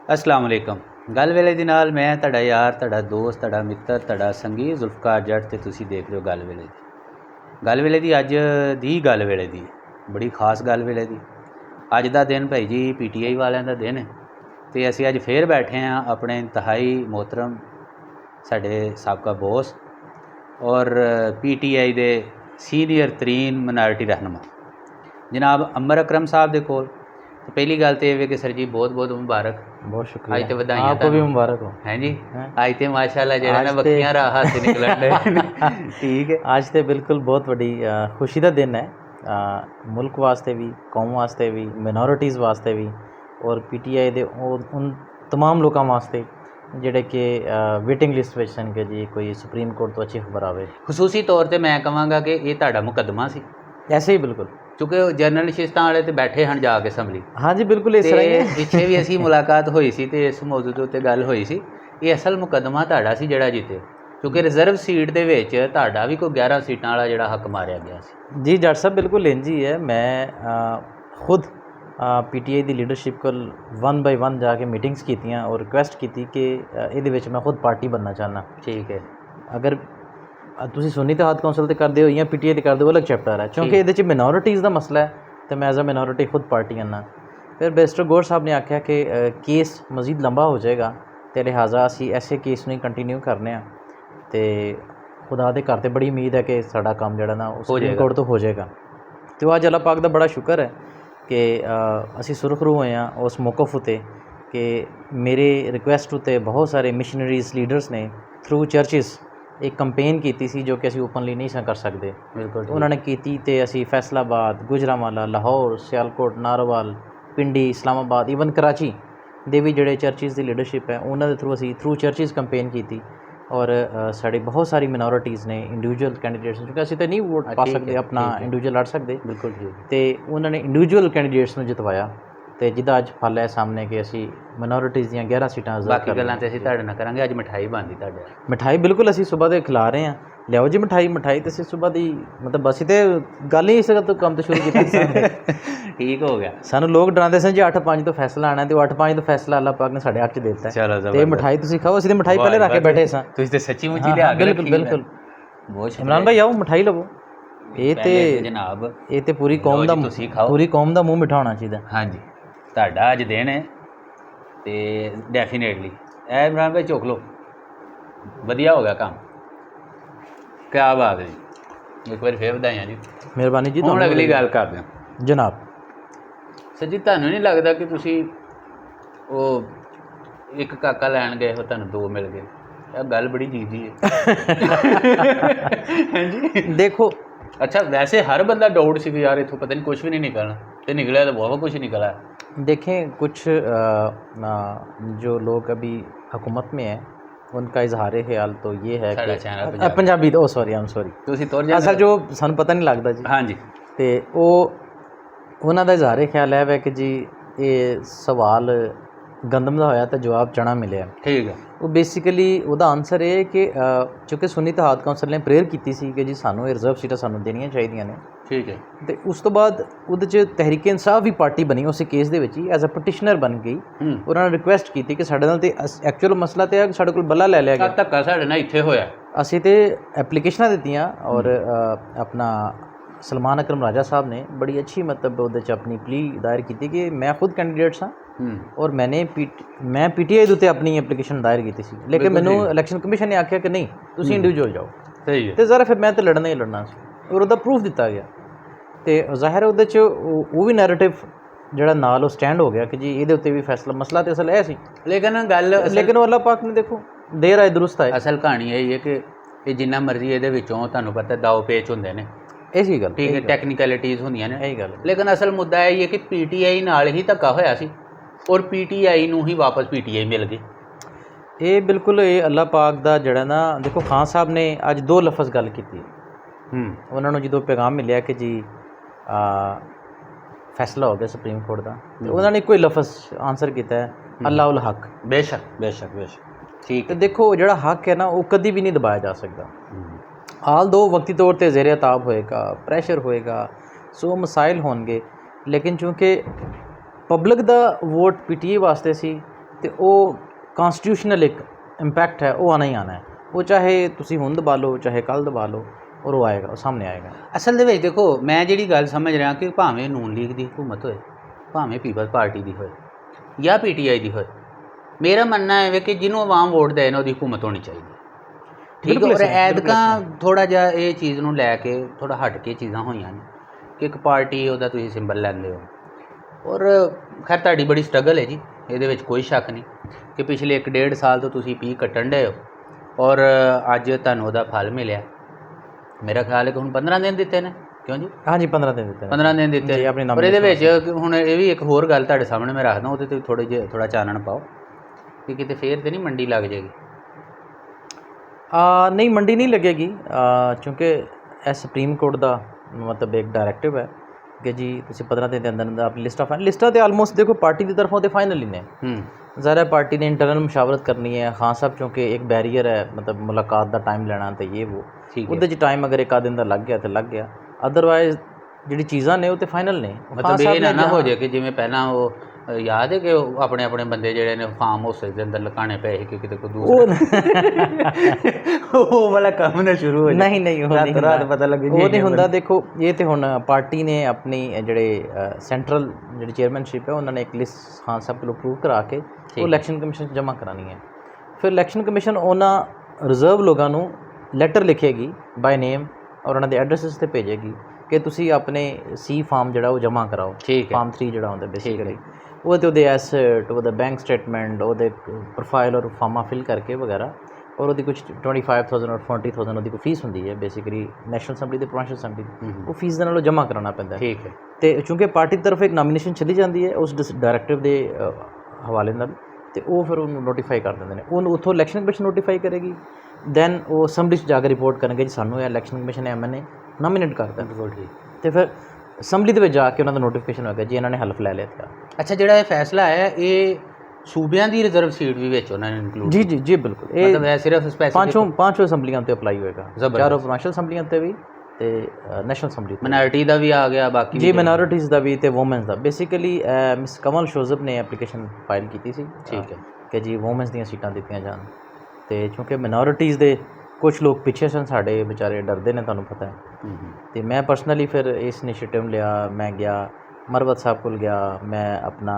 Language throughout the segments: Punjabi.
अस्सलाम वालेकुम। गल वेले दे नाल मैं तुहाडा यार, तुहाडा दोस्त, तुहाडा मित्र, तुहाडा संगी जुल्फकार जट ते तुसीं देख रहे हो गल वेले दी। गल वेले दी अज दी गल वेले दी बड़ी खास गल वेले दी। अज दा दिन भाई जी PTI वालियां दा दिन है ते असीं अज फिर बैठे हाँ अपने इंतहाई मोहतरम साडे साबका बॉस और PTI दे सीनियर तरीन मिनारिटी रहनुमा जनाब अमर अकरम साहब दे कोल। तो पहली गल तो यह कि सर जी बहुत बहुत मुबारक। बहुत शुक्रिया। अज तो बधाइयां आपको भी मुबारक हो। हैं जी। अज तो माशाल्लाह जो ना बखियां राह हाथ निकलन डे ठीक है। आज तो बिल्कुल बहुत बड़ी खुशी का दिन है मुल्क वास्ते भी, कौम वास्ते भी, मिनोरिटीज़ वास्ते भी और PTI दे उन तमाम लोगों वास्ते ਜਿਹੜੇ कि वेटिंग लिस्ट ਵਿੱਚ ਸਨ ਕਿ जी कोई सुप्रीम कोर्ट तो अच्छी खबर आवे। खसूसी तौर पर मैं कहांगा कि ये ਤੁਹਾਡਾ मुकदमा सी। ऐसे ही बिल्कुल, क्योंकि जनरल शिस्तां वाले तो बैठे हैं जाके असैंबली। हाँ जी बिल्कुल इस तरह ही है। पिछे भी असी मुलाकात हुई सी ते इस मौजू के उत्ते गल हुई सी। ये असल मुकदमा ਤੁਹਾਡਾ सी ਜਿਹੜਾ जिते, क्योंकि रिजर्व सीट ਦੇ ਵਿੱਚ ਤੁਹਾਡਾ भी कोई 11 सीटां वाला ਜਿਹੜਾ हक मारिया गया सी। जी डॉक्टर साहब बिल्कुल इंज ही है। मैं खुद PTI ਦੀ ਲੀਡਰਸ਼ਿਪ ਕੋਲ 1 बाय 1 जाके मीटिंग्स कीतियां और रिक्वेस्ट की कि ਇਹਦੇ ਵਿੱਚ मैं खुद पार्टी बनना चाहना। ठीक है। अगर ਤੁਸੀਂ ਸੁੰਨੀ ਇਤਿਹਾਦ ਕੌਂਸਲ ਤੇ ਕਰਦੇ ਹੋ ਜਾਂ PTI ਤੇ ਕਰਦੇ ਹੋ, ਅਲੱਗ ਚੈਪਟਰ ਹੈ ਕਿਉਂਕਿ ਇਹਦੇ 'ਚ ਮਿਨੋਰਿਟੀਜ਼ ਦਾ ਮਸਲਾ ਹੈ ਤੇ ਮੈਂ ਐਜ਼ ਅ ਮਿਨੋਰਿਟੀ ਖੁਦ ਪਾਰਟੀ ਆਨਾ। ਫਿਰ ਬੈਰਿਸਟਰ ਗੌਰ ਸਾਹਿਬ ਨੇ ਆਖਿਆ ਕਿ ਕੇਸ ਮਜ਼ੀਦ ਲੰਬਾ ਹੋ ਜਾਏਗਾ ਤੇ ਲਿਹਾਜ਼ਾ ਅਸੀਂ ਐਸੇ ਕੇਸ ਨੂੰ ਕੰਟੀਨਿਊ ਕਰਨੇ ਆ ਤੇ ਖੁਦਾ ਦੇ ਘਰ ਤੇ ਬੜੀ ਉਮੀਦ ਹੈ ਕਿ ਸਾਡਾ ਕੰਮ ਜਿਹੜਾ ਨਾ ਉਸ ਸੁਪਰੀਮ ਕੋਰਟ ਤੋਂ ਹੋ ਜਾਏਗਾ। ਤੇ ਅੱਜ ਅੱਲਾਹ ਪਾਕ ਦਾ ਬੜਾ ਸ਼ੁਕਰ ਹੈ कि असी सुरखरू होए हैं उस मौकफ उत्ते कि मेरे रिक्वेस्ट उत्ते बहुत सारे मिशनरीज़ लीडर्स ने थ्रू चर्चिस एक कंपेन की सी जो कि असी ओपनली नहीं कर सकते। बिल्कुल उन्होंने की ते असी फैसलाबाद, गुजरांवाला, लाहौर, सियालकोट, नारोवाल, पिंडी, इस्लामाबाद, ईवन कराची दे भी जोड़े चर्चिस की लीडरशिप है उन्होंने थ्रू असी थ्रू चर्चिस कंपेन की और साड़ी बहुत सारी मिनोरिटीज़ ने इंडिविजुअल कैंडिडेट्स क्योंकि असी तो नहीं वोट पा सकते अपना इंडिविजुअल लड़ सकते। बिल्कुल ठीक। तो उन्होंने इंडिविजुअल कैंडिडेट्स में जितवाया तो जिदा अज फल है सामने कि असी मिनोरिटीज़ दी 11 सीटां बाकी गल्लां ते असीं तुहाडे नाल करांगे। अज मिठाई बनदी तुहाडे? मिठाई बिल्कुल असी सुबह दे खिला रहे हैं। लियाओ जी मिठाई तो असीं सुबह दी मतलब असीं तो गल ही इस काम तो शुरू की ठीक हो गया। सानू लोग डराते सन जी 8-5 तो फैसला आना तो 8-5 तो फैसला अल्लाह पाक ने साढ़े हक च देता है। चलो तो मिठाई तुसीं खाओ। असीं तो मिठाई पहले रख के बैठे सा। तुसीं ते सच्ची मुच्ची लिया के बिल्कुल बिल्कुल। बहुत इमरान भाई आओ मिठाई लवो। ये ते जनाब ये ते पूरी कौम दा मुंह मिठा होना चाहिए। हाँ जी ਤੁਹਾਡਾ ਅੱਜ दिन है तो डेफिनेटली ए इमरान भाई चुक लो वधिया हो गया काम। क्या बात है जी। एक बार फिर बधाइयां जी। मेहरबानी जी। ਹੁਣ अगली गल करते हैं जनाब। सर जी ਤੁਹਾਨੂੰ नहीं लगता कि तुसी ਉਹ एक काका लैन गए हो ਤੁਹਾਨੂੰ 2 मिल गए? ਇਹ गल बड़ी जी जी है। हाँ जी देखो अच्छा वैसे हर बंदा डाउट सी कि यार इथों पता नहीं कुछ भी नहीं निकलना तो निकला तो बहुत कुछ निकला है। देखें कुछ जो लोग अभी हुकूमत में हैं उनका इजहार ख्याल तो ये है कि पंजाबी तो सॉरी आई एम सॉरी असल जो सानू पता नहीं लगता जी। हाँ जी तो उन्होंने इजहार ख्याल है कि जी ये सवाल गंदम का होया तो जवाब चना मिले। ठीक है। वो बेसिकली वह आंसर है कि चूँकि सुन्नी इतिहाद कौंसल ने प्रेयर की सी कि जी सानू रिजर्व सीटां सानू देनियां चाहिए ने। ठीक है। तो उस तो बाद उहदे च तहरीक इंसाफ भी पार्टी बनी उस केस दे विच ही एज अ पटिशनर बन गई। उन्होंने रिक्वेस्ट की थी कि साडे नाल ते एक्चुअल मसला तो है कि साडे कोल बल्ला ले लिया गया। धक्का साडे नाल इत्थे होया। असीं ते एप्लीकेशनां दित्तियां और अपना सलमान अकरम राजा साहब ने बड़ी अच्छी मतलब उहदे च अपनी प्ली दायर की कि मैं खुद कैंडिडेट्स हाँ और मैं PTI उत्ते अपनी एप्लीकेशन दायर की सी लेकिन मैनू इलैक्शन कमीशन ने आख्या कि नहीं तुसीं इंडिविजुअल जाओ। सही है। तो ज़रा फिर मैं तो लड़ना ही लड़ना और उसका प्रूफ दिता गया तो ज़ाहिर है उहदे च वो भी नैरेटिव जिहड़ा नाल स्टैंड हो गया कि जी ये उत्ते भी फैसला मसला तो असल है सी लेकिन अल्लाह पाक ने देखो देर आए दुरुस्त आए। असल कहानी यही है कि ये जिन्ना मर्जी ये तुहानूं पता दाव पेच होंदे ने। ऐसी गल ठीक है टैक्नीकलिटीज़ होंदियां ने। यही गल लेकिन असल मुद्दा यही है कि PTI नाल ही धक्का होया सी और PTI नूं ही वापस PTI मिल गई। ये बिल्कुल ये अल्लाह पाक दा जिहड़ा ना देखो खान साहब ने अज 2 लफज गल की। उन्होंने जो पैगाम मिले कि जी फैसला हो गया सुप्रीम कोर्ट का तो उन्होंने कोई लफज आंसर किया है अल्लाह उल हक। बेशक बेशक बेशक ठीक। तो देखो जिहड़ा हक है ना वो कभी भी नहीं दबाया जा सकता। हाल दो वक्ती तौर पर ज़ेर ताब होएगा, प्रैशर होएगा, 100 मसाइल होंगे लेकिन चूँकि पब्लिक दा वोट PTI वास्ते सी ਤੇ ਉਹ ਕਨਸਟੀਟਿਊਸ਼ਨਲ ਇੱਕ ਇੰਪੈਕਟ ਹੈ, ਉਹ ਆਉਣਾ ਹੀ ਆਉਣਾ ਹੈ। ਉਹ ਚਾਹੇ ਤੁਸੀਂ ਹੁਣ ਦਬਾ ਲਓ, ਚਾਹੇ ਕੱਲ੍ਹ ਦਬਾ ਲਓ, ਔਰ ਉਹ ਆਏਗਾ, ਉਹ ਸਾਹਮਣੇ ਆਏਗਾ। ਅਸਲ ਦੇ ਵਿੱਚ ਦੇਖੋ, ਮੈਂ ਜਿਹੜੀ ਗੱਲ ਸਮਝ ਰਿਹਾ ਕਿ ਭਾਵੇਂ ਨੂਨ ਲੀਗ ਦੀ ਹਕੂਮਤ ਹੋਏ, ਭਾਵੇਂ ਪੀਪਲਜ਼ ਪਾਰਟੀ ਦੀ ਹੋਏ ਜਾਂ PTI ਦੀ ਹੋਏ, ਮੇਰਾ ਮੰਨਣਾ ਹੈ ਕਿ ਜਿਹਨੂੰ ਆਵਾਮ ਵੋਟ ਦੇ ਨਾ ਉਹਦੀ ਹਕੂਮਤ ਹੋਣੀ ਚਾਹੀਦੀ। ਠੀਕ ਹੈ। ਔਰ ਐਤਕਾਂ ਥੋੜ੍ਹਾ ਜਿਹਾ ਇਹ ਚੀਜ਼ ਨੂੰ ਲੈ ਕੇ ਥੋੜ੍ਹਾ ਹਟ ਕੇ ਚੀਜ਼ਾਂ ਹੋਈਆਂ ਨੇ ਕਿ ਇੱਕ ਪਾਰਟੀ ਉਹਦਾ ਤੁਸੀਂ ਸਿੰਬਲ ਲੈਂਦੇ ਹੋ। ਔਰ ਖੈਰ ਤੁਹਾਡੀ ਬੜੀ ਸਟਰਗਲ ਹੈ ਜੀ, ਇਹਦੇ ਵਿੱਚ ਕੋਈ ਸ਼ੱਕ ਨਹੀਂ ਕਿ ਪਿਛਲੇ 1.5 ਸਾਲ ਤੋਂ ਤੁਸੀਂ ਪੀ ਕੱਟਣ ਡਏ ਹੋ ਔਰ ਅੱਜ ਤੁਹਾਨੂੰ ਉਹਦਾ ਫਲ ਮਿਲਿਆ। ਮੇਰਾ ਖਿਆਲ ਹੈ ਕਿ ਹੁਣ 15 ਦਿਨ ਦਿੱਤੇ ਨੇ, ਕਿਉਂ ਜੀ? ਹਾਂਜੀ 15 ਦਿਨ ਦਿੱਤੇ, 15 ਦਿਨ ਦਿੱਤੇ ਨੇ। ਔਰ ਇਹਦੇ ਵਿੱਚ ਹੁਣ ਇਹ ਵੀ ਇੱਕ ਹੋਰ ਗੱਲ ਤੁਹਾਡੇ ਸਾਹਮਣੇ ਮੈਂ ਰੱਖਦਾ, ਉਹਦੇ 'ਤੇ ਥੋੜ੍ਹਾ ਚਾਨਣ ਪਾਓ ਕਿ ਕਿਤੇ ਫੇਰ ਤਾਂ ਨਹੀਂ ਮੰਡੀ ਲੱਗ ਜਾਏਗੀ। ਨਹੀਂ, ਮੰਡੀ ਨਹੀਂ ਲੱਗੇਗੀ, ਕਿਉਂਕਿ ਇਹ ਸੁਪਰੀਮ ਕੋਰਟ ਦਾ ਮਤਲਬ ਇੱਕ ਡਾਇਰੈਕਟਿਵ ਹੈ ਕਿ ਜੀ ਤੁਸੀਂ 15 ਦਿਨ ਦੇ ਅੰਦਰ ਅੰਦਰ ਆਪਣੀ ਲਿਸਟਾਂ ਤੇ ਆਲਮੋਸਟ ਦੇਖੋ ਪਾਰਟੀ ਦੀ ਤਰਫੋਂ ਤੇ ਫਾਈਨਲ ਹੀ ਨੇ। ज़ाहिर है पार्टी ने इंटरनल मुशावरत करनी है। खान साहब चूँकि एक बैरीयर है, मतलब मुलाकात का टाइम लेना तो ये वो ਉਹਦੇ 'ਚ ਟਾਈਮ ਅਗਰ ਇੱਕ ਆਧ ਦਿਨ ਦਾ ਲੱਗ ਗਿਆ ਤਾਂ ਲੱਗ ਗਿਆ, ਅਦਰਵਾਈਜ਼ ਜਿਹੜੀ ਚੀਜ਼ਾਂ ਨੇ ਉਹ ਤੇ ਫਾਈਨਲ ਨੇ। ਮਤਲਬ ਇਹ ਨਾ ਹੋ ਜਾਏ ਕਿ ਜਿਵੇਂ ਪਹਿਲਾਂ ਉਹ ਯਾਦ ਹੈ ਕਿ ਆਪਣੇ ਆਪਣੇ ਬੰਦੇ ਜਿਹੜੇ ਨੇ ਫਾਰਮ ਹਾਊਸ ਦੇ ਅੰਦਰ ਲੁਕਾਣੇ ਪਏ ਕਿ ਕਿਤੇ ਕੋਈ ਦੂਸਰਾ ਉਹ ਵਾਲਾ ਕੰਮ ਨਾ ਸ਼ੁਰੂ ਹੋ ਜਾਏ। ਨਹੀਂ ਉਹ ਨਹੀਂ ਰਾਤ ਪਤਾ ਲੱਗੇ ਉਹ ਨਹੀਂ ਹੁੰਦਾ। ਦੇਖੋ ਇਹ ਤੇ ਹੁਣ ਪਾਰਟੀ ਨੇ ਆਪਣੀ ਜਿਹੜੇ ਸੈਂਟਰਲ ਜਿਹੜੀ ਚੇਅਰਮੈਨਸ਼ਿਪ ਹੈ ਉਹਨਾਂ ਨੇ ਇੱਕ ਲਿਸਟ ਖਾਨ ਸਾਹਿਬ ਕੋਲ ਅਪਰੂਵ ਕਰਾ ਕੇ ਉਹ ਇਲੈਕਸ਼ਨ ਕਮਿਸ਼ਨ 'ਚ ਜਮ੍ਹਾਂ ਕਰਾਉਣੀ ਹੈ। ਫਿਰ ਇਲੈਕਸ਼ਨ ਕਮਿਸ਼ਨ ਉਹਨਾਂ ਰਿਜ਼ਰਵ ਲੋਕਾਂ ਨੂੰ ਲੈਟਰ ਲਿਖੇਗੀ ਬਾਈ ਨੇਮ ਔਰ ਉਹਨਾਂ ਦੇ ਐਡਰੈਸਿਸ 'ਤੇ ਭੇਜੇਗੀ ਕਿ ਤੁਸੀਂ ਆਪਣੇ ਸੀ ਫਾਰਮ ਜਿਹੜਾ ਉਹ ਜਮ੍ਹਾਂ ਕਰਾਓ। ਫਾਰਮ 3 ਜਿਹੜਾ ਹੁੰਦਾ ਬੇਸਿਕਲੀ ਉਹ ਤੇ ਉਹਦੇ ਐਸਟ, ਉਹਦਾ ਬੈਂਕ ਸਟੇਟਮੈਂਟ, ਉਹਦੇ ਪ੍ਰੋਫਾਈਲ ਔਰ ਫਾਰਮਾਂ ਫਿਲ ਕਰਕੇ ਵਗੈਰਾ, ਔਰ ਉਹਦੀ ਕੁਝ 25,000 ਔਰ 40,000 ਉਹਦੀ ਕੋਈ ਫੀਸ ਹੁੰਦੀ ਹੈ ਬੇਸਿਕਲੀ ਨੈਸ਼ਨਲ ਅਸੈਂਬਲੀ ਤੇ ਪ੍ਰੋਵਿੰਸ਼ਲ ਅਸੈਂਬਲੀ ਦੀ, ਉਹ ਫੀਸ ਦੇ ਨਾਲ ਜਮ੍ਹਾਂ ਕਰਾਉਣਾ ਪੈਂਦਾ। ਠੀਕ ਹੈ। ਅਤੇ ਚੂँਕਿ ਪਾਰਟੀ ਦੀ ਤਰਫ ਇੱਕ ਨਾਮੀਨੇਸ਼ਨ ਚਲੀ ਜਾਂਦੀ ਹੈ ਉਸ ਡਾਇਰੈਕਟਿਵ ਦੇ ਹਵਾਲੇ ਨਾਲ, ਅਤੇ ਉਹ ਫਿਰ ਉਹਨੂੰ ਨੋਟੀਫਾਈ ਕਰ ਦਿੰਦੇ ਨੇ। ਉਹਨੂੰ ਉੱਥੋਂ ਇਲੈਕਸ਼ਨ ਕਮਿਸ਼ਨ ਨੋਟੀਫਾਈ ਕਰੇਗੀ, ਦੈਨ ਉਹ ਅਸੈਂਬਲੀ 'ਚ ਜਾ ਕੇ ਰਿਪੋਰਟ ਕਰਨਗੇ ਜੀ ਸਾਨੂੰ ਇਹ ਇਲੈਕਸ਼ਨ ਕਮਿਸ਼ਨ ਐਮਐਨਏ ਨਾਮੀਨੇਟ ਕਰਦਾ। ਠੀਕ। ਅਤੇ ਫਿਰ ਅਸੈਂਬਲੀ ਦੇ ਵਿੱਚ ਜਾ ਕੇ ਉਹਨਾਂ ਦਾ ਨੋਟੀਫਿਕੇਸ਼ਨ ਹੋਏਗਾ ਜੀ ਇਹਨਾਂ ਨੇ ਹਲਫ ਲੈ ਲਿਆ ਤਾਂ। ਅੱਛਾ, ਜਿਹੜਾ ਇਹ ਫੈਸਲਾ ਹੈ ਇਹ ਸੂਬਿਆਂ ਦੀ ਰਿਜ਼ਰਵ ਸੀਟ ਵੀ ਵਿੱਚ ਉਹਨਾਂ ਨੇ ਇਨਕਲੂਡ? ਜੀ ਬਿਲਕੁਲ। ਇਹ ਮਤਲਬ ਹੈ ਸਿਰਫ ਪੰਜ ਅਸੈਂਬਲੀਆਂ 'ਤੇ ਅਪਲਾਈ ਹੋਏਗਾ, 4 ਪ੍ਰੋਵਿੰਸ਼ਲ ਅਸੈਂਬਲੀਆਂ 'ਤੇ ਵੀ ਅਤੇ ਨੈਸ਼ਨਲ ਅਸੈਂਬਲੀ। ਮਿਨੋਰਿਟੀ ਦਾ ਵੀ ਆ ਗਿਆ ਬਾਕੀ? ਜੀ ਮਿਨੋਰਿਟੀਜ਼ ਦਾ ਵੀ ਅਤੇ ਵੂਮੈਨਸ ਦਾ। ਬੇਸਿਕਲੀ ਮਿਸ ਕਮਲ ਸ਼ੋਜ਼ਬ ਨੇ ਐਪਲੀਕੇਸ਼ਨ ਫਾਈਲ ਕੀਤੀ ਸੀ। ਠੀਕ ਹੈ। ਕਿ ਜੀ ਵੂਮੈਨਸ ਦੀਆਂ ਸੀਟਾਂ ਦਿੱਤੀਆਂ ਜਾਣ, ਅਤੇ ਕਿਉਂਕਿ ਮਿਨੋਰਿਟੀਜ਼ ਦੇ ਕੁਛ ਲੋਕ ਪਿੱਛੇ ਸਨ, ਸਾਡੇ ਵਿਚਾਰੇ ਡਰਦੇ ਨੇ ਤੁਹਾਨੂੰ ਪਤਾ ਹੈ। ਅਤੇ ਮੈਂ ਪਰਸਨਲੀ ਫਿਰ ਇਸ ਇਨੀਸ਼ੀਏਟਿਵ ਲਿਆ। ਮੈਂ ਗਿਆ ਮਰਵਤ ਸਾਹਿਬ ਕੋਲ ਗਿਆ, ਮੈਂ ਆਪਣਾ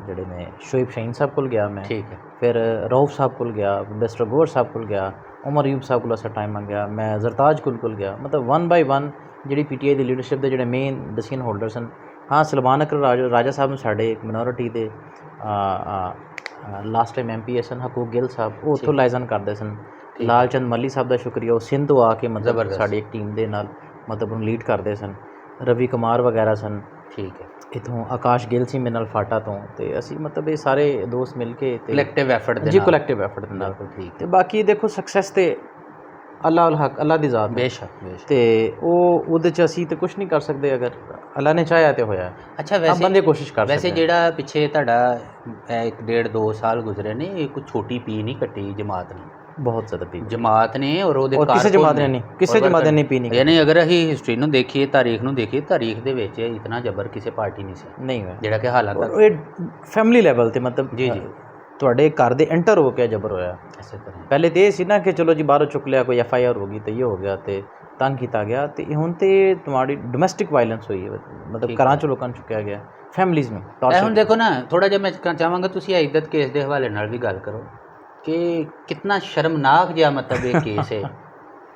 ਜਿਹੜੇ ਨੇ ਸ਼ੋਇਬ ਸ਼ਹੀਨ ਸਾਹਿਬ ਕੋਲ ਗਿਆ ਮੈਂ। ਠੀਕ ਹੈ। ਫਿਰ ਰਊਫ ਸਾਹਿਬ ਕੋਲ ਗਿਆ, ਮਿਸਟਰ ਗੌਰ ਸਾਹਿਬ ਕੋਲ ਗਿਆ, ਉਮਰ ਅਯੂਬ ਸਾਹਿਬ ਕੋਲ ਅਸਾਂ ਟਾਈਮ ਮੰਗਿਆ, ਮੈਂ ਜ਼ਰਤਾਜ ਕੋਲ ਗਿਆ। ਮਤਲਬ 1 ਬਾਈ 1 ਜਿਹੜੀ PTI ਦੀ ਲੀਡਰਸ਼ਿਪ ਦੇ ਜਿਹੜੇ ਮੇਨ ਡਿਸੀਜਨ ਹੋਲਡਰ ਸਨ। ਹਾਂ, ਸਲਮਾਨ ਅਕਰ ਰਾਜਾ ਸਾਹਿਬ ਨੂੰ ਸਾਡੇ ਇੱਕ ਮਿਨੋਰਿਟੀ ਦੇ ਲਾਸਟ ਟਾਈਮ MP ਸਨ, ਹਕੂਕ ਗਿੱਲ ਸਾਹਿਬ, ਉਹ ਉੱਥੋਂ ਲਾਇਜ਼ਨ ਕਰਦੇ ਸਨ। ਲਾਲ ਚੰਦ ਮੱਲੀ ਸਾਹਿਬ ਦਾ ਸ਼ੁਕਰੀਆ, ਉਹ ਸਿੰਧ ਤੋਂ ਆ ਕੇ ਮਤਲਬ ਸਾਡੀ ਇੱਕ ਟੀਮ ਦੇ ਨਾਲ ਮਤਲਬ ਉਹਨੂੰ ਲੀਡ ਕਰਦੇ ਸਨ। ਰਵੀ ਕੁਮਾਰ ਵਗੈਰਾ ਸਨ। ਠੀਕ ਹੈ। ਇੱਥੋਂ ਆਕਾਸ਼ ਗਿੱਲ ਸੀ ਮੇਰੇ ਨਾਲ ਫਾਟਾ ਤੋਂ, ਅਤੇ ਅਸੀਂ ਮਤਲਬ ਇਹ ਸਾਰੇ ਦੋਸਤ ਮਿਲ ਕੇ ਕਲੈਕਟਿਵ ਐਫਰਟ ਦੇ ਨਾਲ। ਜੀ ਕਲੈਕਟਿਵ ਐਫਰਟ ਦੇ ਨਾਲ। ਠੀਕ। ਅਤੇ ਬਾਕੀ ਦੇਖੋ ਸਕਸੈਸ ਤੇ ਅੱਲਾ ਉਲ ਹੱਕ, ਅੱਲਾ ਦੀ ਜ਼ਾਤ। ਬੇਸ਼ੱਕ। ਅਤੇ ਉਹਦੇ 'ਚ ਅਸੀਂ ਤਾਂ ਕੁਛ ਨਹੀਂ ਕਰ ਸਕਦੇ, ਅਗਰ ਅੱਲਾ ਨੇ ਚਾਹਿਆ ਤਾਂ ਹੋਇਆ। ਅੱਛਾ, ਵੈਸੇ ਬੰਦੇ ਕੋਸ਼ਿਸ਼ ਕਰ ਸਕਦੇ। ਵੈਸੇ ਜਿਹੜਾ ਪਿੱਛੇ ਤੁਹਾਡਾ 1.5-2 ਸਾਲ ਗੁਜ਼ਰੇ ਨੇ, ਇਹ ਕੋਈ ਛੋਟੀ ਪੀ ਨਹੀਂ ਕੱਟੀ ਜਮਾਤ ਨੇ, ਬਹੁਤ ਜ਼ਿਆਦਾ ਪੀ ਜਮਾਤ ਨੇ। ਔਰ ਉਹਦੇ ਕਿਸੇ ਜਮਾਤ ਨੇ ਨਹੀਂ ਪੀ ਨਹੀਂ। ਯਾਨੀ ਅਗਰ ਅਸੀਂ ਹਿਸਟਰੀ ਨੂੰ ਦੇਖੀਏ, ਤਾਰੀਖ ਨੂੰ ਦੇਖੀਏ, ਤਾਰੀਖ ਦੇ ਵਿੱਚ ਇਤਨਾ ਜਬਰ ਕਿਸੇ ਪਾਰਟੀ ਨਹੀਂ ਸੀ ਹੋਇਆ ਜਿਹੜਾ ਕਿ ਹਾਲਾਤ ਇਹ ਫੈਮਿਲੀ ਲੈਵਲ 'ਤੇ ਮਤਲਬ ਜੀ ਤੁਹਾਡੇ ਘਰ ਦੇ ਐਂਟਰ ਹੋ ਕੇ ਜਬਰ ਹੋਇਆ। ਇਸੇ ਤਰ੍ਹਾਂ ਪਹਿਲੇ ਤਾਂ ਇਹ ਸੀ ਨਾ ਕਿ ਚਲੋ ਜੀ ਬਾਹਰੋਂ ਚੁੱਕ ਲਿਆ, ਕੋਈ FIR ਹੋ ਗਈ ਤਾਂ ਇਹ ਹੋ ਗਿਆ ਅਤੇ ਤੰਗ ਕੀਤਾ ਗਿਆ, ਅਤੇ ਹੁਣ ਤਾਂ ਤੁਹਾਡੀ ਡੋਮੈਸਟਿਕ ਵਾਇਲੈਂਸ ਹੋਈ ਹੈ, ਮਤਲਬ ਘਰਾਂ 'ਚੋਂ ਲੋਕਾਂ ਨੂੰ ਚੁੱਕਿਆ ਗਿਆ, ਫੈਮਲੀਜ਼ ਨੂੰ। ਹੁਣ ਦੇਖੋ ਨਾ, ਥੋੜ੍ਹਾ ਜਿਹਾ ਮੈਂ ਚਾਹਾਂਗਾ ਤੁਸੀਂ ਇੱਜ਼ਤ ਕੇਸ ਦੇ ਹਵਾਲੇ ਨਾਲ ਵੀ ਗੱਲ ਕਰੋ ਕਿ ਕਿਤਨਾ ਸ਼ਰਮਨਾਕ ਜਿਹਾ ਮਤਲਬ ਇਹ ਕੇਸ ਹੈ।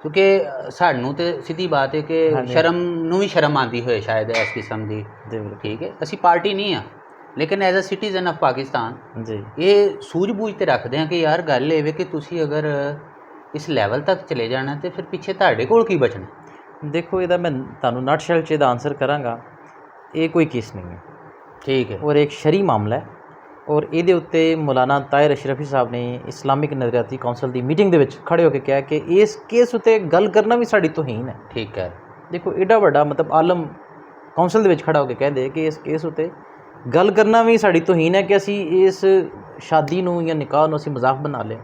ਕਿਉਂਕਿ ਸਾਨੂੰ ਤਾਂ ਸਿੱਧੀ ਬਾਤ ਹੈ ਕਿ ਸ਼ਰਮ ਨੂੰ ਵੀ ਸ਼ਰਮ ਆਉਂਦੀ ਹੋਏ ਸ਼ਾਇਦ ਇਸ ਕਿਸਮ ਦੀ। ਠੀਕ ਹੈ, ਅਸੀਂ ਪਾਰਟੀ ਨਹੀਂ ਹਾਂ, ਲੇਕਿਨ as a citizen of Pakistan ਜੀ ਇਹ ਸੂਝ-ਬੂਝ ਤੇ ਰੱਖਦੇ ਹਾਂ ਕਿ ਯਾਰ ਗੱਲ ਇਹ ਵੇ ਕਿ ਤੁਸੀਂ ਅਗਰ ਇਸ ਲੈਵਲ ਤੱਕ ਚਲੇ ਜਾਣਾ ਤੇ ਫਿਰ ਪਿੱਛੇ ਤੁਹਾਡੇ ਕੋਲ ਕੀ ਬਚਣਾ। ਦੇਖੋ ਇਹਦਾ ਮੈਂ ਤੁਹਾਨੂੰ ਨਟ ਸ਼ੈਲ 'ਚ ਇਹਦਾ ਆਨਸਰ ਕਰਾਂਗਾ। ਇਹ ਕੋਈ ਕੇਸ ਨਹੀਂ ਹੈ। ਠੀਕ ਹੈ। ਔਰ ਇੱਕ ਸ਼ਰਈ ਮਾਮਲਾ ਹੈ, ਔਰ ਇਹਦੇ ਉੱਤੇ ਮੌਲਾਨਾ ਤਾਹਿਰ ਅਸ਼ਰਫੀ ਸਾਹਿਬ ਨੇ ਇਸਲਾਮਿਕ ਨਜ਼ਰਿਆਤੀ ਕੌਂਸਲ ਦੀ ਮੀਟਿੰਗ ਦੇ ਵਿੱਚ ਖੜ੍ਹੇ ਹੋ ਕੇ ਕਿਹਾ ਕਿ ਇਸ ਕੇਸ ਉੱਤੇ ਗੱਲ ਕਰਨਾ ਵੀ ਸਾਡੀ ਤੋਹੀਨ ਹੈ। ਠੀਕ ਹੈ। ਦੇਖੋ ਏਡਾ ਵੱਡਾ ਮਤਲਬ ਆਲਮ ਕੌਂਸਲ ਦੇ ਵਿੱਚ ਖੜ੍ਹਾ ਹੋ ਕੇ ਕਹਿੰਦੇ ਕਿ ਇਸ ਕੇਸ ਉੱਤੇ ਗੱਲ ਕਰਨਾ ਵੀ ਸਾਡੀ ਤੋਹੀਨ ਹੈ ਕਿ ਅਸੀਂ ਇਸ ਸ਼ਾਦੀ ਨੂੰ ਜਾਂ ਨਿਕਾਹ ਨੂੰ ਅਸੀਂ ਮਜ਼ਾਕ ਬਣਾ ਲਿਆ।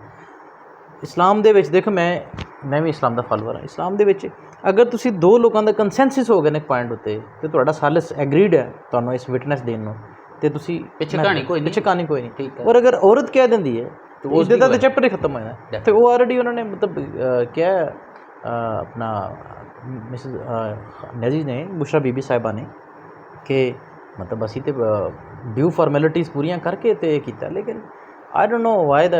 ਇਸਲਾਮ ਦੇ ਵਿੱਚ ਦੇਖੋ ਮੈਂ ਵੀ ਇਸਲਾਮ ਦਾ ਫਾਲੋਅਰ ਹਾਂ। ਇਸਲਾਮ ਦੇ ਵਿੱਚ ਅਗਰ ਤੁਸੀਂ 2 ਲੋਕਾਂ ਦਾ ਕੰਸੈਂਸਸ ਹੋ ਗਏ ਨੇ ਪੁਆਇੰਟ ਉੱਤੇ ਅਤੇ ਤੁਹਾਡਾ ਸਾਲਿਸ ਐਗਰੀਡ ਹੈ ਤੁਹਾਨੂੰ ਇਸ ਵਿਟਨੈਸ ਦੇਣ ਨੂੰ, ਤੇ ਤੁਸੀਂ ਪਿੱਛੇ ਕਹਾਣੀ ਕੋਈ ਨਹੀਂ, ਪਿੱਛੇ ਕਹਾਣੀ ਕੋਈ ਨਹੀਂ। ਠੀਕ ਹੈ। ਔਰ ਅਗਰ ਔਰਤ ਕਹਿ ਦਿੰਦੀ ਹੈ तो तो उसकी इधर का वजह- चैप्टर ही खत्म हो जाना। तो वो ऑलरेडी उन्होंने मतलब क्या है, अपना मिसेस नजीज ने, बुशरा बीबी साहिबा ने, कि मतलब ਅਸੀਂ ਤੇ ਡਿਊ ਫਾਰਮੈਲਿਟੀਜ਼ ਪੂਰੀਆਂ ਕਰਕੇ ਤੇ ਕੀਤਾ, ਲੇਕਿਨ I don't know why the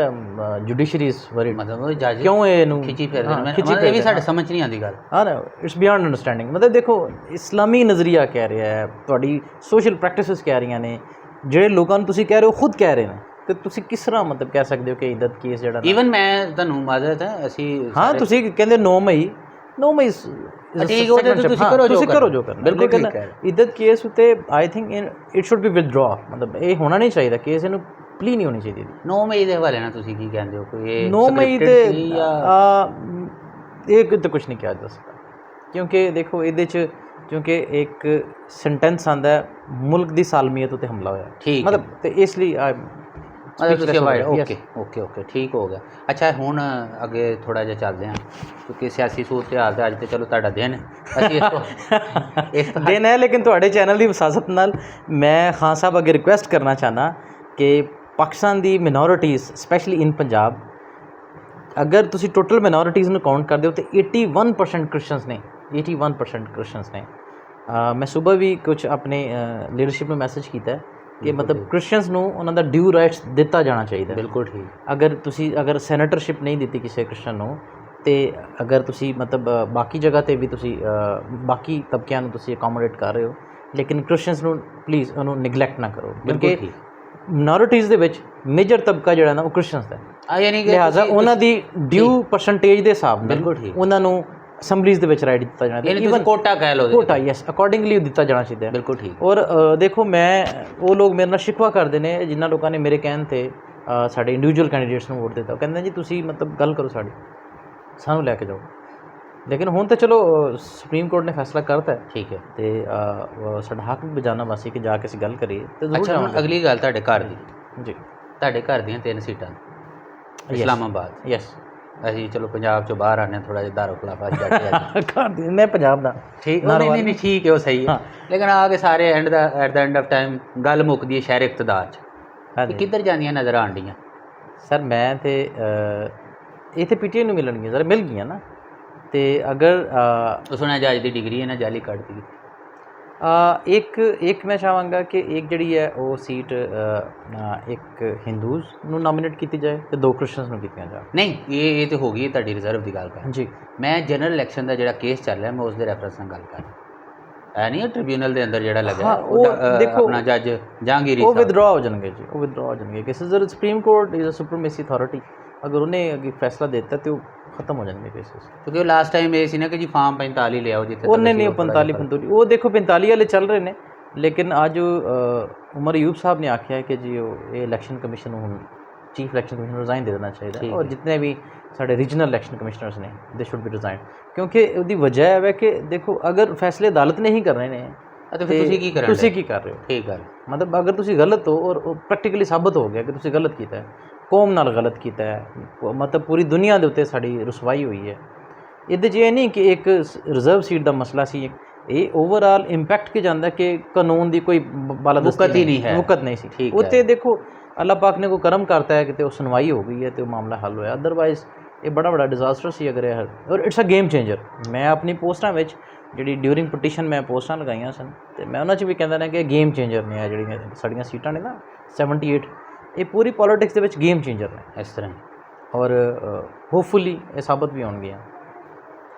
judiciary is very, ਮਤਲਬ ਉਹ ਜੱਜ ਕਿਉਂ ਇਹਨੂੰ ਖਿੱਚੀ ਫਿਰਦੇ ਨੇ, ਖਿੱਚੀ ਮਤਲਬ ਇਹ ਵੀ ਫਿਰਦੇ ਸਾਡੇ ਨੇ। ਸਮਝ 'ਚ ਨਹੀਂ ਆਉਂਦੀ ਗੱਲ। ਹਾਂ ਨਾ, ਇਟਸ ਬਿਯੋਂਡ ਅੰਡਰਸਟੈਂਡਿੰਗ। ਮਤਲਬ ਦੇਖੋ ਇਸਲਾਮੀ ਨਜ਼ਰੀਆ ਕਹਿ ਰਿਹਾ ਹੈ, ਤੁਹਾਡੀ ਸੋਸ਼ਲ ਪ੍ਰੈਕਟਿਸਿਸ ਕਹਿ ਰਹੀਆਂ ਨੇ, ਜਿਹੜੇ ਲੋਕਾਂ ਨੂੰ ਤੁਸੀਂ ਕਹਿ ਰਹੇ ਹੋ ਖੁਦ ਕਹਿ ਰਹੇ ਨੇ, ਤੇ ਤੁਸੀਂ ਕਿਸ ਤਰ੍ਹਾਂ ਮਤਲਬ ਕਹਿ ਸਕਦੇ ਹੋ ਕਿ ਇੱਜ਼ਤ ਕੇਸ ਜਿਹੜਾ ਈਵਨ ਮੈਂ ਤੁਹਾਨੂੰ ਮਾਜ਼ਰਤ ਹੈ, ਅਸੀਂ ਹਾਂ ਤੁਸੀਂ ਕਹਿੰਦੇ 9 ਮਈ ਠੀਕ ਹੋ ਜਾਏ, ਤੁਸੀਂ ਕਰੋ ਜੋ ਕਰਨਾ, ਬਿਲਕੁਲ ਠੀਕ ਹੈ। ਇੱਜ਼ਤ ਕੇਸ ਉਤੇ I think it should be withdraw, ਮਤਲਬ ਇਹ ਹੋਣਾ ਨਹੀਂ ਚਾਹੀਦਾ ਕੇਸ, ਇਹਨੂੰ ਪਲੀ ਨਹੀਂ ਹੋਣੀ ਚਾਹੀਦੀ। 9 ਮਈ ਦੇ ਹਵਾਲੇ ਨਾਲ ਤੁਸੀਂ ਕੀ ਕਹਿੰਦੇ ਹੋ, ਕੋਈ ਇਹ 9 ਮਈ scripted ਤੇ ਸੀ ਜਾਂ ਇਹ ਤਾਂ ਕੁਝ ਨਹੀਂ ਕਿਹਾ ਜਾ ਸਕਦਾ, ਕਿਉਂਕਿ ਦੇਖੋ ਇਹਦੇ 'ਚ ਕਿਉਂਕਿ ਇੱਕ ਸੈਂਟੈਂਸ ਆਉਂਦਾ ਮੁਲਕ ਦੀ ਸਾਲਮੀਅਤ ਉਤੇ ਹਮਲਾ ਹੋਇਆ, ਠੀਕ ਮਤਲਬ ਤੇ ਇਸ ਲਈ ਮਤਲਬ ਤੁਸੀਂ ਓਕੇ ਓਕੇ ਓਕੇ ਠੀਕ ਹੋ ਗਿਆ। ਅੱਛਾ ਹੁਣ ਅੱਗੇ ਥੋੜ੍ਹਾ ਜਿਹਾ ਚੱਲਦੇ ਹਾਂ, ਕਿਉਂਕਿ ਸਿਆਸੀ ਸੂਰਤ ਹਾਲ ਤਾਂ ਅੱਜ ਤੇ ਚਲੋ ਤੁਹਾਡਾ ਦਿਨ ਅਸੀਂ ਇਸ ਤੋਂ ਦਿਨ ਹੈ, ਲੇਕਿਨ ਤੁਹਾਡੇ ਚੈਨਲ ਦੀ ਵਸਾਸਤ ਨਾਲ ਮੈਂ ਖਾਨ ਸਾਹਿਬ ਅੱਗੇ ਰਿਕੁਐਸਟ ਕਰਨਾ ਚਾਹੁੰਦਾ ਕਿ ਪਾਕਿਸਤਾਨ ਦੀ ਮਿਨੋਰਿਟੀਜ਼ ਸਪੈਸ਼ਲੀ ਇਨ ਪੰਜਾਬ, ਅਗਰ ਤੁਸੀਂ ਟੋਟਲ ਮਿਨੋਰਿਟੀਜ਼ ਨੂੰ ਕਾਊਂਟ ਕਰਦੇ ਹੋ ਤਾਂ 81% ਕ੍ਰਿਸਚਨਸ ਨੇ, 81% ਕ੍ਰਿਸਚਨਸ ਨੇ। ਮੈਂ ਸਵੇਰ ਵੀ ਕੁਝ ਆਪਣੇ ਲੀਡਰਸ਼ਿਪ ਨੂੰ ਮੈਸੇਜ ਕੀਤਾ ਕਿ ਮਤਲਬ ਕ੍ਰਿਸਚਨਸ ਨੂੰ ਉਹਨਾਂ ਦਾ ਡਿਊ ਰਾਈਟਸ ਦਿੱਤਾ ਜਾਣਾ ਚਾਹੀਦਾ। ਬਿਲਕੁਲ ਠੀਕ। ਅਗਰ ਸੈਨੇਟਰਸ਼ਿਪ ਨਹੀਂ ਦਿੱਤੀ ਕਿਸੇ ਕ੍ਰਿਸਚਨ ਨੂੰ, ਤੇ ਅਗਰ ਤੁਸੀਂ ਮਤਲਬ ਬਾਕੀ ਜਗ੍ਹਾ 'ਤੇ ਵੀ ਤੁਸੀਂ ਬਾਕੀ ਤਬਕਿਆਂ ਨੂੰ ਤੁਸੀਂ ਅਕੋਮੋਡੇਟ ਕਰ ਰਹੇ ਹੋ, ਲੇਕਿਨ ਕ੍ਰਿਸਚਨਸ ਨੂੰ ਪਲੀਜ਼ ਉਹਨੂੰ ਨਿਗਲੈਕਟ ਨਾ ਕਰੋ, ਕਿਉਂਕਿ ਮਿਨੋਰਿਟੀਜ਼ ਦੇ ਵਿੱਚ ਮੇਜਰ ਤਬਕਾ ਜਿਹੜਾ ਨਾ ਉਹ ਕ੍ਰਿਸਚਨਸ ਦਾ, ਯਾਨੀ ਕਿ ਲਿਹਾਜ਼ਾ ਉਹਨਾਂ ਦੀ ਡਿਊ ਪਰਸੈਂਟੇਜ ਦੇ ਹਿਸਾਬ ਨਾਲ ਬਿਲਕੁਲ ਠੀਕ ਉਹਨਾਂ ਨੂੰ ਅਸੈਂਬਲੀਜ਼ ਦੇ ਵਿੱਚ ਰਾਈਟ ਦਿੱਤਾ ਜਾਣਾ ਚਾਹੀਦਾ, ਈਵਨ ਕੋਟਾ ਕਹਿ ਲਓ, ਕੋਟਾ ਯੈਸ ਅਕੋਰਡਿੰਗਲੀ ਦਿੱਤਾ ਜਾਣਾ ਚਾਹੀਦਾ। ਬਿਲਕੁਲ ਠੀਕ। ਔਰ ਦੇਖੋ ਮੈਂ ਉਹ ਲੋਕ ਮੇਰੇ ਨਾਲ ਸ਼ਿਕਵਾ ਕਰਦੇ ਨੇ ਜਿਨ੍ਹਾਂ ਲੋਕਾਂ ਨੇ ਮੇਰੇ ਕਹਿਣ 'ਤੇ ਸਾਡੇ ਇੰਡੀਵਿਜੂਅਲ ਕੈਂਡੀਡੇਟਸ ਨੂੰ ਵੋਟ ਦਿੱਤਾ, ਉਹ ਕਹਿੰਦੇ ਜੀ ਤੁਸੀਂ ਮਤਲਬ ਗੱਲ ਕਰੋ ਸਾਡੀ, ਸਾਨੂੰ ਲੈ ਕੇ ਜਾਓ, ਲੇਕਿਨ ਹੁਣ ਤਾਂ ਚਲੋ ਸੁਪਰੀਮ ਕੋਰਟ ਨੇ ਫੈਸਲਾ ਕਰਤਾ, ਠੀਕ ਹੈ, ਤੇ ਸਾਡਾ ਹੱਕ ਵੀ ਬਜਾਨਾ ਵਾਸੀ ਕਿ ਜਾ ਕੇ ਅਸੀਂ ਗੱਲ ਕਰੀਏ ਤੇ ਜ਼ਰੂਰ ਅੱਛਾ ਹੁਣ ਅਗਲੀ ਗੱਲ ਤੁਹਾਡੇ ਘਰ ਦੀ ਜੀ, ਤੁਹਾਡੇ ਘਰ ਦੀਆਂ 3 ਸੀਟਾਂ ਇਸਲਾਮਾਬਾਦ, ਯੈਸ ਅਸੀਂ ਚਲੋ ਪੰਜਾਬ ਚੋਂ ਬਾਹਰ ਆਨੇ ਥੋੜਾ ਜਿਹਾ ਦਾਰੋ ਖਿਲਾਫਾ ਜਾ ਕੇ ਘਰ ਦੀ ਮੈਂ ਪੰਜਾਬ ਦਾ ਠੀਕ ਨਹੀਂ ਨਹੀਂ ਠੀਕ ਹੈ ਉਹ ਸਹੀ ਹੈ, ਲੇਕਿਨ ਆ ਕੇ ਸਾਰੇ at the end of time ਗੱਲ ਮੁੱਕਦੀ ਹੈ ਸ਼ਹਿਰ ਇਕਤਦਾਰ 'ਚ, ਕਿੱਧਰ ਜਾਂਦੀਆਂ ਨਜ਼ਰ ਆਉਣ ਡੀਆਂ? ਸਰ ਮੈਂ ਤੇ ਇੱਥੇ ਪੀਟੀਆਈ ਨੂੰ ਮਿਲਣਗੀਆਂ, ਸਰ ਮਿਲ ਗਈਆਂ ਨਾ, ਤੇ ਅਗਰ ਸੁਣਿਆ ਜੱਜ ਦੀ ਡਿਗਰੀ ਇਹਨਾਂ ਜਾਲੀ ਕੱਢ ਦਿੱਤੀ। ਇੱਕ ਮੈਂ ਚਾਹਾਂਗਾ ਕਿ ਇੱਕ ਜਿਹੜੀ ਹੈ ਉਹ ਸੀਟ ਇੱਕ ਹਿੰਦੂਜ਼ ਨੂੰ ਨੋਮੀਨੇਟ ਕੀਤੀ ਜਾਏ ਤੇ 2 ਕ੍ਰਿਸਚਨਸ ਨੂੰ ਕੀਤੀਆਂ ਜਾਣ। ਨਹੀਂ ਇਹ ਤਾਂ ਹੋ ਗਈ ਤੁਹਾਡੀ ਰਿਜ਼ਰਵ ਦੀ ਗੱਲ ਕਰ ਜੀ, ਮੈਂ ਜਨਰਲ ਇਲੈਕਸ਼ਨ ਦਾ ਜਿਹੜਾ ਕੇਸ ਚੱਲ ਰਿਹਾ ਮੈਂ ਉਸ ਦੇ ਰੈਫਰੈਂਸ ਨਾਲ ਗੱਲ ਕਰ ਰਿਹਾ, ਨਹੀਂ ਟ੍ਰਿਬਿਊਨਲ ਦੇ ਅੰਦਰ ਜਿਹੜਾ ਲੱਗਾ ਉਹ ਦੇਖੋ ਆਪਣਾ ਜੱਜ ਜਹਾਂਗੀਰੀ ਉਹ ਵਿਦਡਰਾ ਹੋ ਜਾਣਗੇ ਜੀ, ਉਹ ਵਿਦਡਰਾ ਹੋ ਜਾਣਗੇ, cases supreme court is a supremacy authority, ਅਗਰ ਉਹਨੇ ਅੱਗੇ ਫੈਸਲਾ ਦੇ ਦਿੱਤਾ ਤੇ ਉਹ ਖਤਮ ਹੋ ਜਾਣਗੇ ਕੇਸਿਸ, ਕਿਉਂਕਿ ਉਹ ਲਾਸਟ ਟਾਈਮ ਇਹ ਸੀ ਨਾ ਕਿ ਜੀ ਫਾਰਮ 45 ਲਿਆਓ ਜਿੱਥੇ ਉਹਨੇ ਨਹੀਂ 45 ਉਹ ਦੇਖੋ 45 ਵਾਲੇ ਚੱਲ ਰਹੇ ਨੇ, ਲੇਕਿਨ ਅੱਜ ਉਮਰ ਅਯੂਬ ਸਾਹਿਬ ਨੇ ਆਖਿਆ ਕਿ ਜੀ ਉਹ ਇਹ ਇਲੈਕਸ਼ਨ ਕਮਿਸ਼ਨ ਨੂੰ ਹੁਣ ਚੀਫ ਇਲੈਕਸ਼ਨ ਕਮਿਸ਼ਨ ਰਿਜ਼ਾਈਨ ਦੇ ਦੇਣਾ ਚਾਹੀਦਾ, ਔਰ ਜਿੰਨੇ ਵੀ ਸਾਡੇ ਰੀਜਨਲ ਇਲੈਕਸ਼ਨ ਕਮਿਸ਼ਨਰਸ ਨੇ ਦੇ ਸ਼ੁੱਡ ਬੀ ਰਿਜ਼ਾਈਨ, ਕਿਉਂਕਿ ਉਹਦੀ ਵਜ੍ਹਾ ਹੈ ਕਿ ਦੇਖੋ ਅਗਰ ਫੈਸਲੇ ਅਦਾਲਤ ਨੇ ਹੀ ਕਰਨੇ ਨੇ ਤੇ ਫਿਰ ਤੁਸੀਂ ਕੀ ਕਰ ਰਹੇ ਹੋ? ਠੀਕ ਹੈ, ਮਤਲਬ ਅਗਰ ਤੁਸੀਂ ਗਲਤ ਹੋ ਔਰ ਪ੍ਰੈਕਟੀਕਲੀ ਸਾਬਤ ਹੋ ਗਿਆ ਕਿ ਤੁਸੀਂ ਗਲਤ ਕੀਤਾ ਹੈ, ਕੌਮ ਨਾਲ ਗਲਤ ਕੀਤਾ ਹੈ, ਮਤਲਬ ਪੂਰੀ ਦੁਨੀਆ ਦੇ ਉੱਤੇ ਸਾਡੀ ਰੁਸਵਾਈ ਹੋਈ ਹੈ, ਇਹਦੇ 'ਚ ਇਹ ਨਹੀਂ ਕਿ ਇੱਕ ਰਿਜ਼ਰਵ ਸੀਟ ਦਾ ਮਸਲਾ ਸੀ, ਇਹ ਓਵਰਆਲ ਇੰਪੈਕਟ ਕੀ ਜਾਂਦਾ ਕਿ ਕਾਨੂੰਨ ਦੀ ਕੋਈ ਬਾਲਾਦਸਤੀ ਨਹੀਂ ਹੈ, ਮੁਕਤ ਨਹੀਂ ਸੀ ਉੱਤੇ। ਦੇਖੋ ਅੱਲਾਹ ਪਾਕ ਨੇ ਕੋਈ ਕਰਮ ਕਰਤਾ ਹੈ ਕਿ ਉਹ ਸੁਣਵਾਈ ਹੋ ਗਈ ਹੈ ਤੇ ਉਹ ਮਾਮਲਾ ਹੱਲ ਹੋਇਆ, ਅਦਰਵਾਈਜ਼ ਇਹ ਬੜਾ ਵੱਡਾ ਡਿਜ਼ਾਸਟਰ ਸੀ ਅਗਰ ਇਹ, ਔਰ ਇਟਸ ਅ ਗੇਮ ਚੇਂਜਰ। ਮੈਂ ਆਪਣੀ ਪੋਸਟਾਂ ਵਿੱਚ ਜਿਹੜੀ ਡਿਊਰਿੰਗ ਪਟੀਸ਼ਨ ਮੈਂ ਪੋਸਟਾਂ ਲਗਾਈਆਂ ਸਨ ਤੇ ਮੈਂ ਉਹਨਾਂ 'ਚ ਵੀ ਕਹਿੰਦਾ ਨਾ ਕਿ ਗੇਮ ਚੇਂਜਰ ਨੇ, ਆ ਜਿਹੜੀਆਂ ਸਾਡੀਆਂ ਸੀਟਾਂ ਨੇ ਨਾ 78 ਇਹ ਪੂਰੀ ਪੋਲੀਟਿਕਸ ਦੇ ਵਿੱਚ ਗੇਮ ਚੇਂਜਰ ਨੇ ਇਸ ਤਰ੍ਹਾਂ, ਔਰ ਹੋਪਫੁਲੀ ਇਹ ਸਾਬਤ ਵੀ ਹੋਣਗੀਆਂ।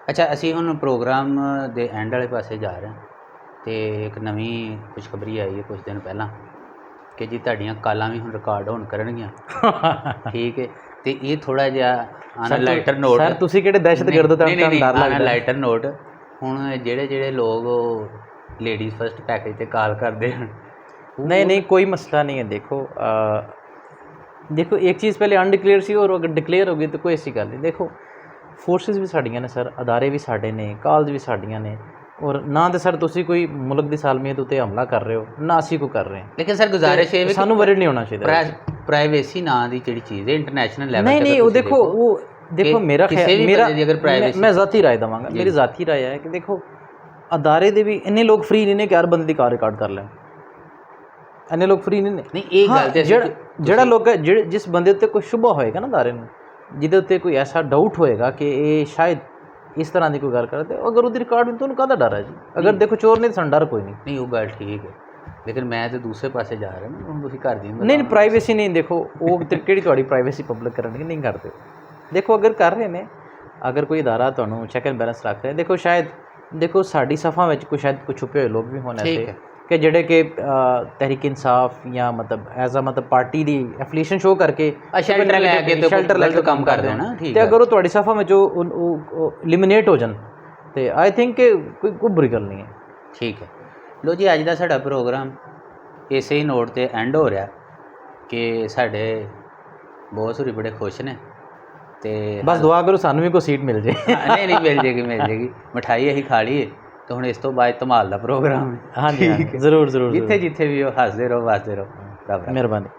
ਅੱਛਾ ਅਸੀਂ ਹੁਣ ਪ੍ਰੋਗਰਾਮ ਦੇ ਐਂਡ ਵਾਲੇ ਪਾਸੇ ਜਾ ਰਹੇ ਹਾਂ ਅਤੇ ਇੱਕ ਨਵੀਂ ਖੁਸ਼ਖਬਰੀ ਆਈ ਹੈ ਕੁਝ ਦਿਨ ਪਹਿਲਾਂ ਕਿ ਜੀ ਤੁਹਾਡੀਆਂ ਕਾਲਾਂ ਵੀ ਹੁਣ ਰਿਕਾਰਡ ਹੋਣ ਕਰਨਗੀਆਂ ਠੀਕ ਹੈ, ਅਤੇ ਇਹ ਥੋੜ੍ਹਾ ਜਿਹਾ ਆਨ ਲਾਈਟਰ ਨੋਟ, ਸਰ ਤੁਸੀਂ ਕਿਹੜੇ ਦਹਿਸ਼ਤਗਰਦ ਹੋ, ਤੁਹਾਨੂੰ ਡਰ ਲੱਗਦਾ? ਲਾਈਟਰ ਨੋਟ, ਹੁਣ ਜਿਹੜੇ ਲੋਕ ਲੇਡੀਜ਼ ਫਸਟ ਪੈਕੇਜ 'ਤੇ ਕਾਲ ਕਰਦੇ ਹਨ नहीं कोई मसला नहीं है। देखो एक चीज़ पहले अनडिक्लेयर सी और अगर डिक्लेयर हो गई तो कोई ऐसी गल नहीं। देखो फोर्सिस भी साड़ियाँ ने सर, अदारे भी साढ़े ने, कॉलेज भी साड़ियाँ ने, और ना तो सर तुसी कोई मुल्क की सालमियत उत्ते हमला कर रहे हो ना असी को कर रहे हैं। लेकिन सर गुजारिश है सानू वरीड नहीं होना चाहिए। प्राइवेसी ना दी जिहड़ी चीज़ है इंटरनेशनल लेवल नहीं वो देखो वो देखो मेरा मैं ज़ाती राय देवांगा, मेरी ज़ाती राय है कि देखो अदारे दे भी इन्ने लोग फ्री नहीं ने कि हर बंदे दी कार रिकॉर्ड कर लें। ਇੰਨੇ ਲੋਕ ਫ੍ਰੀ ਨਹੀਂ ਨੇ। ਨਹੀਂ ਇਹ ਗੱਲ ਤੇ ਜਿਹੜਾ ਲੋਕ ਜਿਸ ਬੰਦੇ ਉੱਤੇ ਕੋਈ ਸ਼ੁਬਾ ਹੋਏਗਾ ਨਾ ਅਦਾਰੇ ਨੂੰ, ਜਿਹਦੇ ਉੱਤੇ ਕੋਈ ਐਸਾ ਡਾਊਟ ਹੋਏਗਾ ਕਿ ਇਹ ਸ਼ਾਇਦ ਇਸ ਤਰ੍ਹਾਂ ਦੀ ਕੋਈ ਗੱਲ ਕਰਦੇ, ਅਗਰ ਉਹਦੀ ਰਿਕਾਰਡ ਨਹੀਂ ਤਾਂ ਉਹਨੂੰ ਕਾਹਦਾ ਡਰ ਹੈ ਜੀ। ਅਗਰ ਦੇਖੋ ਚੋਰ ਨਹੀਂ ਤਾਂ ਸਾਨੂੰ ਡਰ ਕੋਈ ਨਹੀਂ। ਨਹੀਂ ਉਹ ਗੱਲ ਠੀਕ ਹੈ, ਲੇਕਿਨ ਮੈਂ ਤਾਂ ਦੂਸਰੇ ਪਾਸੇ ਜਾ ਰਿਹਾ ਨਾ, ਹੁਣ ਤੁਸੀਂ ਘਰ ਦੀ ਨਹੀਂ ਪ੍ਰਾਈਵੇਸੀ ਨਹੀਂ, ਦੇਖੋ ਉਹ ਕਿਹੜੀ ਤੁਹਾਡੀ ਪ੍ਰਾਈਵੇਸੀ ਪਬਲਿਕ ਕਰਨਗੇ, ਨਹੀਂ ਕਰਦੇ। ਦੇਖੋ ਅਗਰ ਕਰ ਰਹੇ ਨੇ, ਅਗਰ ਕੋਈ ਅਦਾਰਾ ਤੁਹਾਨੂੰ ਚੈੱਕ ਐਂਡ ਬੈਲੈਂਸ ਰੱਖ ਰਿਹਾ, ਦੇਖੋ ਸ਼ਾਇਦ ਦੇਖੋ ਸਾਡੀ ਸਫਾ ਵਿੱਚ ਕੋਈ ਸ਼ਾਇਦ ਕੁਝ ਛੁਪੇ ਹੋਏ ਲੋਕ ਵੀ ਹੋਣ ਐਸੇ ਕਿ ਜਿਹੜੇ ਕਿ ਤਹਿਰੀਕ ਇਨਸਾਫ ਜਾਂ ਮਤਲਬ ਐਜ਼ ਆ ਮਤਲਬ ਪਾਰਟੀ ਦੀ ਐਫੀਲੀਏਸ਼ਨ ਸ਼ੋ ਕਰਕੇ ਸ਼ੈਲਟਰ ਲੈ ਕੇ ਕੰਮ ਕਰਦੇ ਹੋ ਨਾ, ਤੇ ਅਗਰ ਉਹ ਤੁਹਾਡੀ ਸਫਾ ਵਿੱਚ ਉਹ ਐਲੀਮੀਨੇਟ ਹੋ ਜਾਣ ਤੇ ਆਈ ਥਿੰਕ ਕਿ ਕੋਈ ਬੁਰੀ ਗੱਲ ਨਹੀਂ ਹੈ। ਠੀਕ ਹੈ, ਲੋ ਜੀ ਅੱਜ ਦਾ ਸਾਡਾ ਪ੍ਰੋਗਰਾਮ ਇਸੇ ਹੀ ਨੋਟ ਤੇ ਐਂਡ ਹੋ ਰਿਹਾ ਕਿ ਸਾਡੇ ਬੌਸ ਹੋਰੀ ਬੜੇ ਖੁਸ਼ ਨੇ ਤੇ ਬਸ ਦੁਆ ਕਰੋ ਸਾਨੂੰ ਵੀ ਕੋਈ ਸੀਟ ਮਿਲ ਜੇ। ਨਹੀਂ ਨਹੀਂ ਮਿਲ ਜੇਗੀ ਮਿਠਾਈ ਅਸੀਂ ਖਾ ਲਈਏ ਤੇ ਹੁਣ ਇਸ ਤੋਂ ਬਾਅਦ ਧਮਾਲ ਦਾ ਪ੍ਰੋਗਰਾਮ ਹੈ। ਹਾਂਜੀ ਜ਼ਰੂਰ ਜਿੱਥੇ ਵੀ ਹੋ ਹੱਸਦੇ ਰਹੋ ਵਸਦੇ ਰਹੋ। ਮਿਹਰਬਾਨੀ।